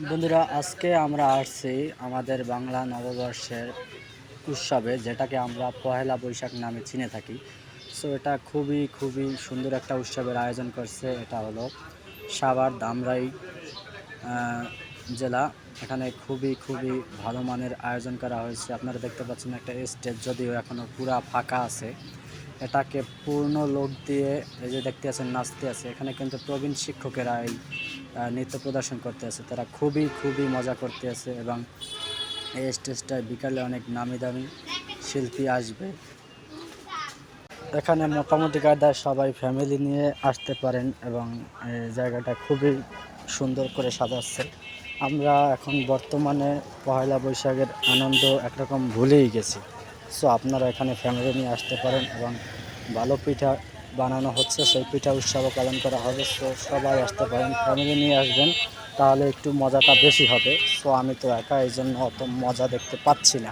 বন্ধুরা, আজকে আমরা আসছি আমাদের বাংলা নববর্ষের উৎসবে, যেটাকে আমরা পহেলা বৈশাখ নামে চিনে থাকি। সো এটা খুবই সুন্দর একটা উৎসবের আয়োজন করছে। এটা হলো সাভার ধামরাই জেলা। এখানে খুবই ভালো মানের আয়োজন করা হয়েছে। আপনারা দেখতে পাচ্ছেন একটা স্টেজ, যদিও এখনও পুরা ফাঁকা আছে। এটাকে পূর্ণ লোক দিয়ে এই যে দেখতে আছেন নাচতে আছে। এখানে কিন্তু প্রবীণ শিক্ষকেরা এই নৃত্য প্রদর্শন করতে আছে। তারা খুবই মজা করতে আছে এবং এই স্টেজটায় বিকালে অনেক নামি দামি শিল্পী আসবে। এখানে মোটামুটি কায়দায় সবাই ফ্যামিলি নিয়ে আসতে পারেন এবং এই জায়গাটা খুবই সুন্দর করে সাজাচ্ছে। আমরা এখন বর্তমানে পয়লা বৈশাখের আনন্দ একরকম ভুলেই গেছি। সো আপনারা এখানে ফ্যামিলি নিয়ে আসতে পারেন এবং ভালো পিঠা বানানো হচ্ছে, সেই পিঠা উৎসবও পালন করা হবে। সো সবাই আসতে পারেন, ফ্যামিলি নিয়ে আসবেন, তাহলে একটু মজাটা বেশি হবে। সো আমি তো একা, এই জন্য অত মজা দেখতে পাচ্ছি না।